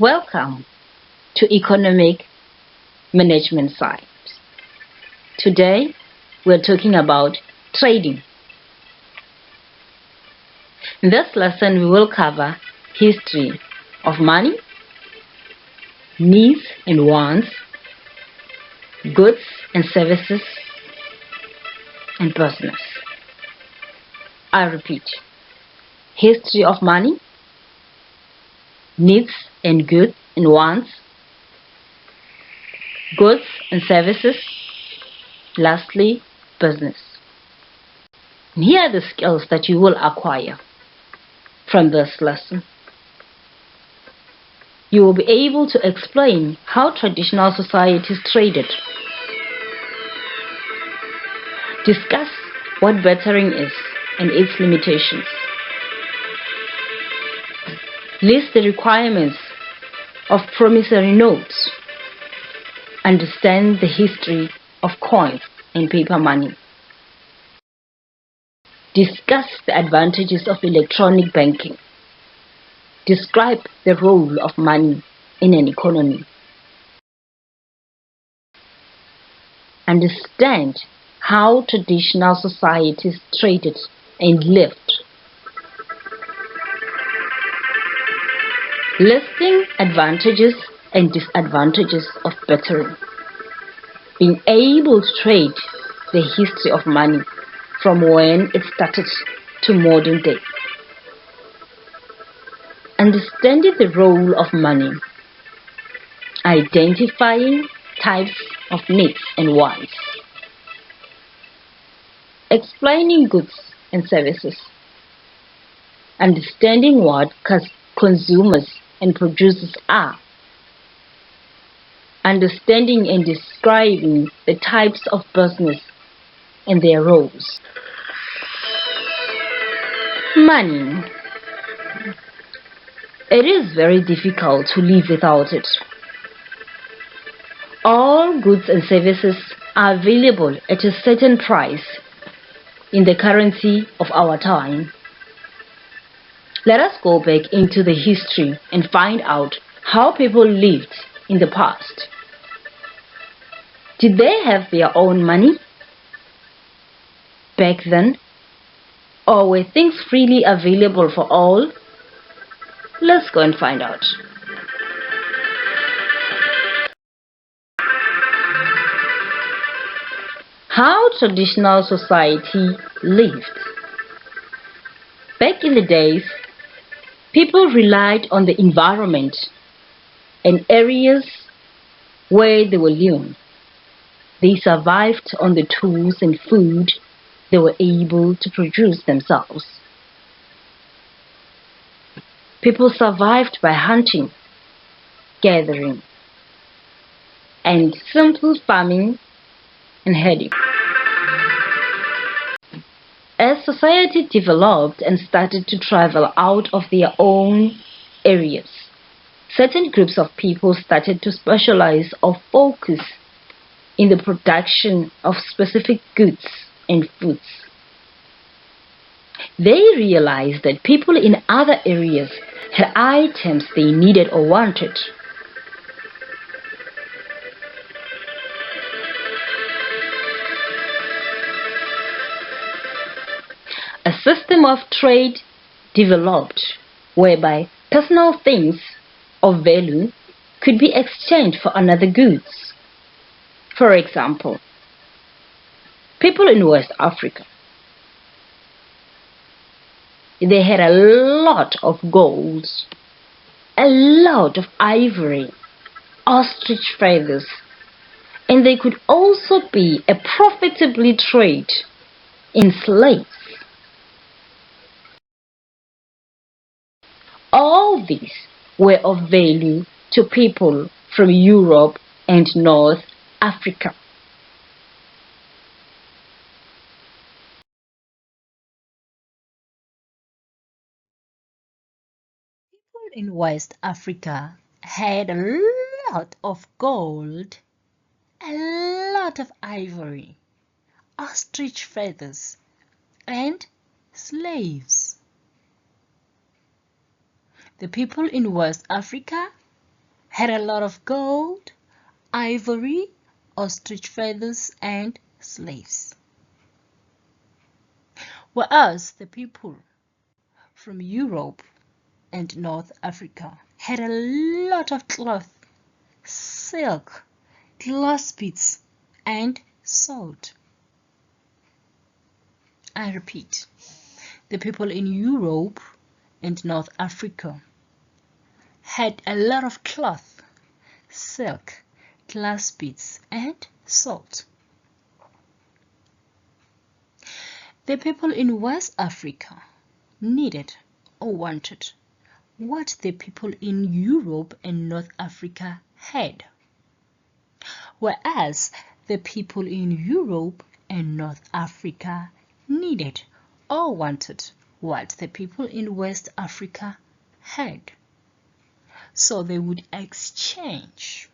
Welcome to Economic Management Science. Today we're talking about trading. In this lesson we will cover history of money, needs and wants, goods and services, and business. I repeat, history of money, needs and goods and wants, goods and services, lastly, business. And here are the skills that you will acquire from this lesson. You will be able to explain how traditional societies traded, discuss what bartering is and its limitations, list the requirements of promissory notes, understand the history of coins and paper money, discuss the advantages of electronic banking, describe the role of money in an economy, understand how traditional societies traded and lived, listing advantages and disadvantages of bartering, being able to trade the history of money from when it started to modern day, understanding the role of money, identifying types of needs and wants, explaining goods and services, understanding what consumers and producers are, understanding and describing the types of business and their roles. Money. It is very difficult to live without it. All goods and services are available at a certain price in the currency of our time. Let us go back into the history and find out how people lived in the past. Did they have their own money back then? Or were things freely available for all? Let's go and find out. How traditional society lived. Back in the days, people relied on the environment and areas where they were living. They survived on the tools and food they were able to produce themselves. People survived by hunting, gathering, and simple farming and herding. As society developed and started to travel out of their own areas, certain groups of people started to specialize or focus in the production of specific goods and foods. They realized that people in other areas had items they needed or wanted. A system of trade developed whereby personal things of value could be exchanged for another goods. For example, people in West Africa, they had a lot of gold, a lot of ivory, ostrich feathers, and they could also be a profitably trade in slaves. All these were of value to people from Europe and North Africa. People in West Africa had a lot of gold, a lot of ivory, ostrich feathers, and slaves. The people in West Africa had a lot of gold, ivory, ostrich feathers, and slaves. Whereas the people from Europe and North Africa had a lot of cloth, silk, glass beads, and salt. I repeat, the people in Europe and North Africa had a lot of cloth, silk, glass beads, and salt. The people in West Africa needed or wanted what the people in Europe and North Africa had, whereas the people in Europe and North Africa needed or wanted what the people in West Africa had. So they would exchange.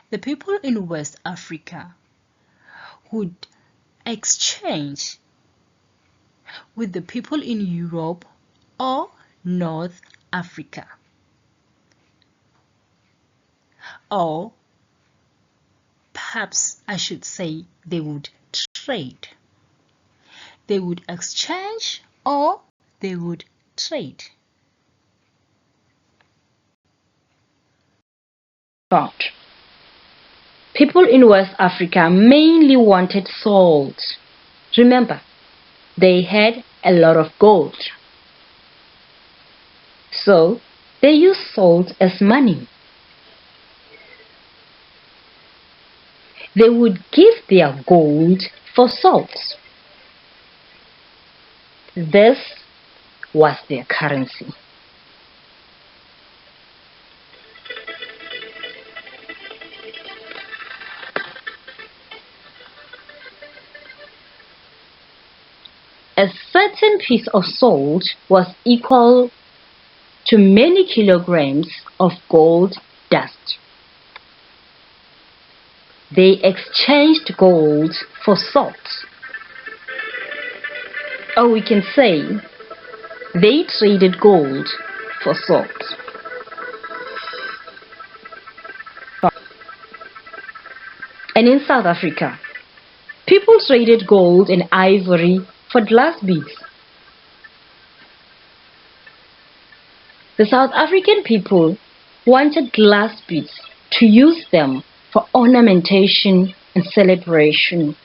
The people in West Africa would exchange with the people in Europe or North Africa. Or perhaps I should say they would trade. They would exchange or they would trade. People in West Africa mainly wanted salt. Remember, they had a lot of gold. So, they used salt as money. They would give their gold for salt. This was their currency. A certain piece of salt was equal to many kilograms of gold dust. They exchanged gold for salt. Or we can say they traded gold for salt. And in South Africa, people traded gold and ivory for glass beads. The South African people wanted glass beads to use them for ornamentation and celebration,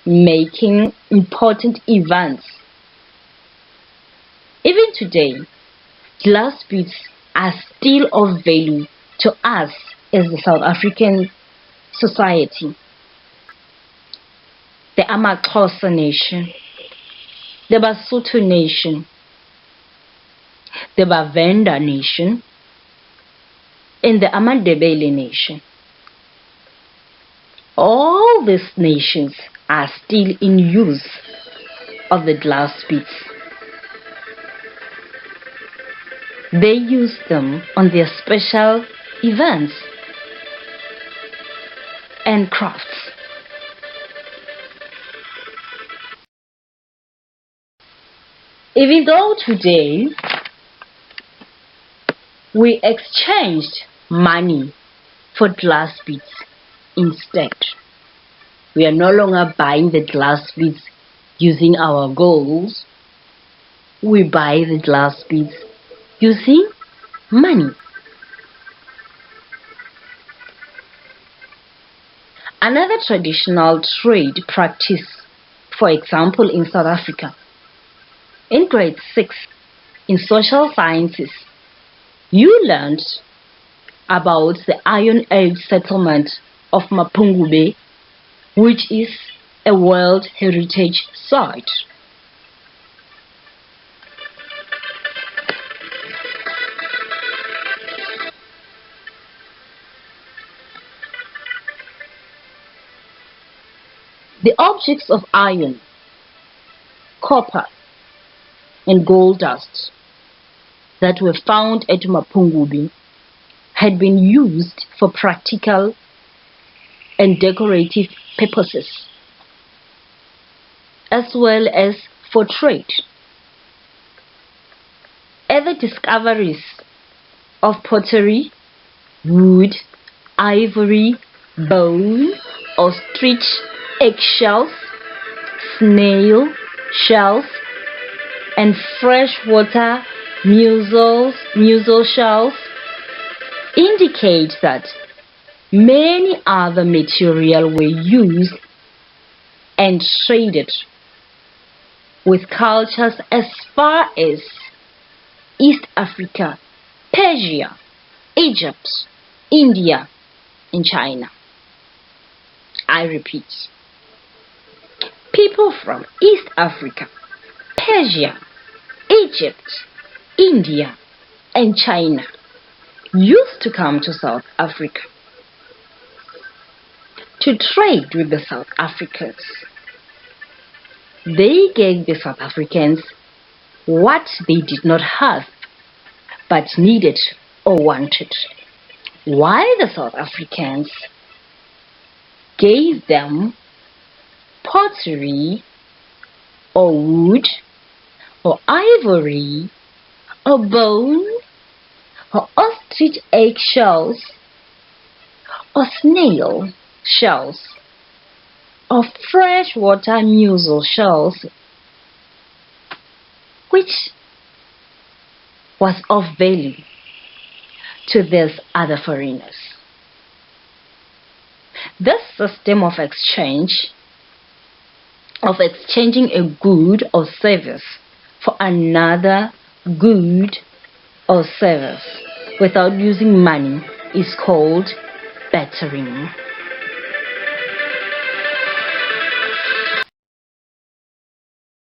making important events. Even today, glass beads are still of value to us as the South African society. The Emmahrose nation, the Basotho nation, the Bavenda nation, and the Amandebele nation. All these nations are still in use of the glass beads. They use them on their special events and crafts. Even though today we exchanged money for glass beads instead, we are no longer buying the glass beads using our gold. We buy the glass beads using money. Another traditional trade practice, for example in South Africa, in grade 6 in social sciences, you learned about the Iron Age settlement of Mapungubwe, which is a World Heritage Site. The objects of iron, copper, and gold dust that were found at Mapungubwe had been used for practical and decorative purposes, as well as for trade. Other discoveries of pottery, wood, ivory, bone, ostrich eggshells, snail shells, and freshwater mussel shells indicate that many other materials were used and traded with cultures as far as East Africa, Persia, Egypt, India, and China. I repeat, people from East Africa, Persia, Egypt, India, and China used to come to South Africa to trade with the South Africans. They gave the South Africans what they did not have but needed or wanted, while the South Africans gave them pottery or wood or ivory or bone or ostrich eggshells or snail shells or freshwater mussel shells, which was of value to these other foreigners. This system of exchange, of exchanging a good or service for another good or service without using money, is called bartering.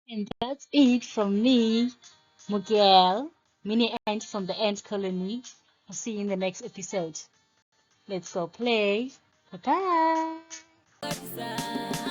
And that's it from me, Miguel, mini ant from the ant colony. I'll see you in the next episode. Let's go play. Bye bye.